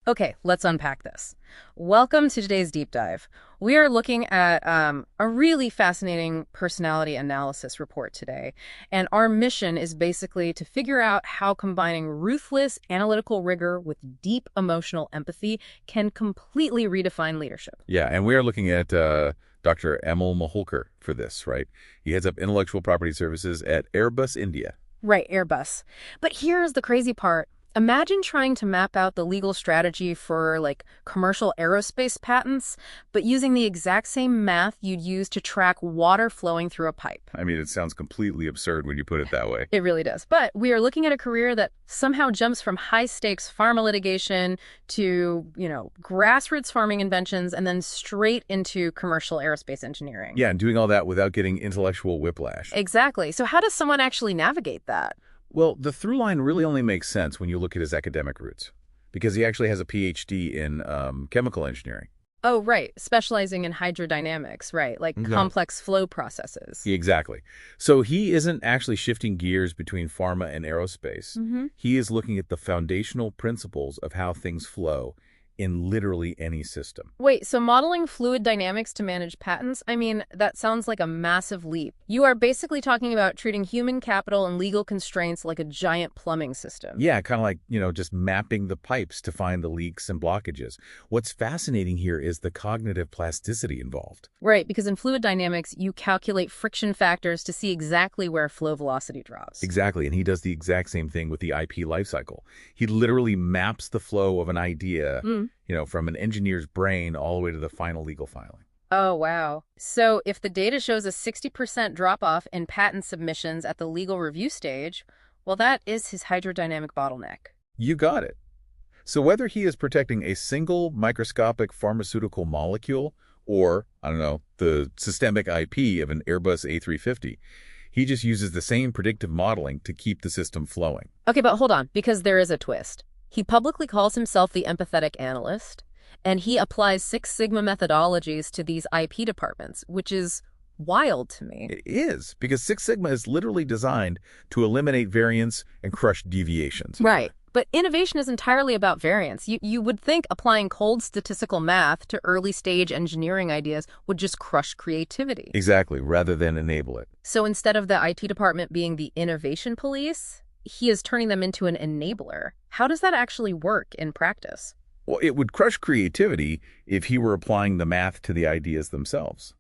Okay, let's unpack this. Welcome to today's deep dive. We are looking at a really fascinating personality analysis report today. And our mission is basically to figure out how combining ruthless analytical rigor with deep emotional empathy can completely redefine leadership. Yeah, and we are looking at Dr. Amol Mahulkar for this, right? He heads up intellectual property services at Airbus India. Right, Airbus. But here's the crazy part. Imagine trying to map out the legal strategy for, like, commercial aerospace patents, but using the exact same math you'd use to track water flowing through a pipe. I mean, it sounds completely absurd when you put it that way. It really does. But we are looking at a career that somehow jumps from high-stakes pharma litigation to, grassroots farming inventions and then straight into commercial aerospace engineering. Yeah, and doing all that without getting intellectual whiplash. Exactly. So how does someone actually navigate that? Well, the through line really only makes sense when you look at his academic roots, because he actually has a PhD in chemical engineering. Oh, right. Specializing in hydrodynamics, right? Like complex flow processes. Exactly. So he isn't actually shifting gears between pharma and aerospace. He is looking at the foundational principles of how things flow in literally any system. Wait, so modeling fluid dynamics to manage patents? I mean, that sounds like a massive leap. You are basically talking about treating human capital and legal constraints like a giant plumbing system. Yeah, kind of like, just mapping the pipes to find the leaks and blockages. What's fascinating here is the cognitive plasticity involved. Right, because in fluid dynamics, you calculate friction factors to see exactly where flow velocity drops. Exactly, and he does the exact same thing with the IP lifecycle. He literally maps the flow of an idea, from an engineer's brain all the way to the final legal filing. Oh, wow. So if the data shows a 60% drop-off in patent submissions at the legal review stage, well, that is his hydrodynamic bottleneck. You got it. So whether he is protecting a single microscopic pharmaceutical molecule or, the systemic IP of an Airbus A350, he just uses the same predictive modeling to keep the system flowing. Okay, but hold on, because there is a twist. He publicly calls himself the empathetic analyst, and he applies Six Sigma methodologies to these IP departments, which is wild to me. It is, because Six Sigma is literally designed to eliminate variance and crush deviations. Right. But innovation is entirely about variance. You would think applying cold statistical math to early-stage engineering ideas would just crush creativity. Exactly, rather than enable it. So instead of the IT department being the innovation police, he is turning them into an enabler. How does that actually work in practice? Well, it would crush creativity if he were applying the math to the ideas themselves.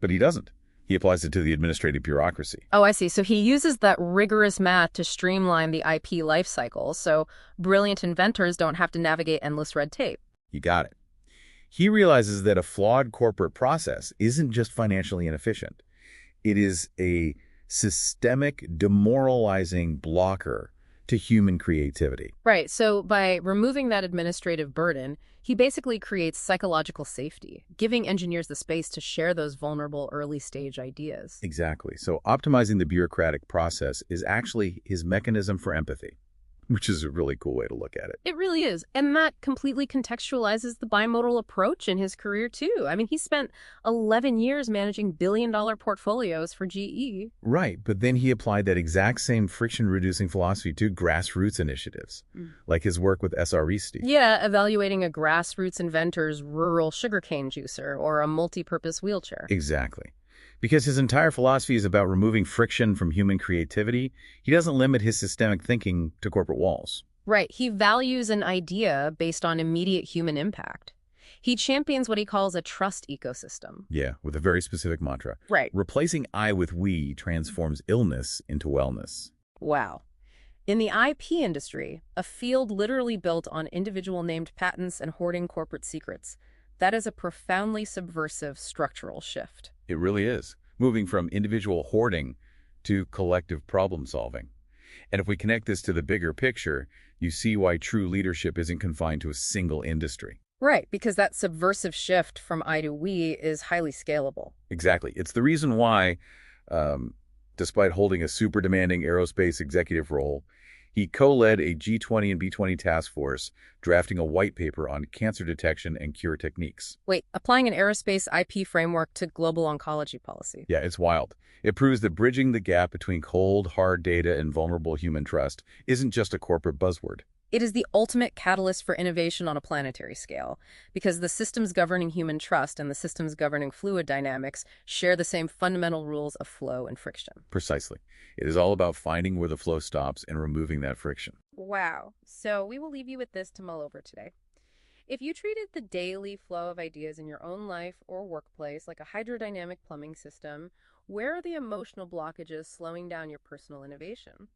But he doesn't. He applies it to the administrative bureaucracy. Oh, I see. So he uses that rigorous math to streamline the IP life cycle, so brilliant inventors don't have to navigate endless red tape. You got it. He realizes that a flawed corporate process isn't just financially inefficient. It is a systemic, demoralizing blocker to human creativity. Right. So by removing that administrative burden, he basically creates psychological safety, giving engineers the space to share those vulnerable early-stage ideas. Exactly. So optimizing the bureaucratic process is actually his mechanism for empathy, which is a really cool way to look at it. It really is. And that completely contextualizes the bimodal approach in his career, too. I mean, he spent 11 years managing billion-dollar portfolios for GE. Right, but then he applied that exact same friction-reducing philosophy to grassroots initiatives, like his work with SRE Steve. Yeah, evaluating a grassroots inventor's rural sugarcane juicer or a multi-purpose wheelchair. Exactly. Because his entire philosophy is about removing friction from human creativity, he doesn't limit his systemic thinking to corporate walls. Right. He values an idea based on immediate human impact. He champions what he calls a trust ecosystem. Yeah, with a very specific mantra. Right. Replacing I with we transforms illness into wellness. Wow. In the IP industry, a field literally built on individual named patents and hoarding corporate secrets, that is a profoundly subversive structural shift. It really is, moving from individual hoarding to collective problem solving. And if we connect this to the bigger picture, you see why true leadership isn't confined to a single industry. Right, because that subversive shift from I to we is highly scalable. Exactly. It's the reason why, despite holding a super demanding aerospace executive role, he co-led a G20 and B20 task force, drafting a white paper on cancer detection and cure techniques. Wait, applying an aerospace IP framework to global oncology policy. Yeah, it's wild. It proves that bridging the gap between cold, hard data and vulnerable human trust isn't just a corporate buzzword. It is the ultimate catalyst for innovation on a planetary scale, because the systems governing human trust and the systems governing fluid dynamics share the same fundamental rules of flow and friction. Precisely. It is all about finding where the flow stops and removing that friction. Wow. So we will leave you with this to mull over today. If you treated the daily flow of ideas in your own life or workplace like a hydrodynamic plumbing system, where are the emotional blockages slowing down your personal innovation?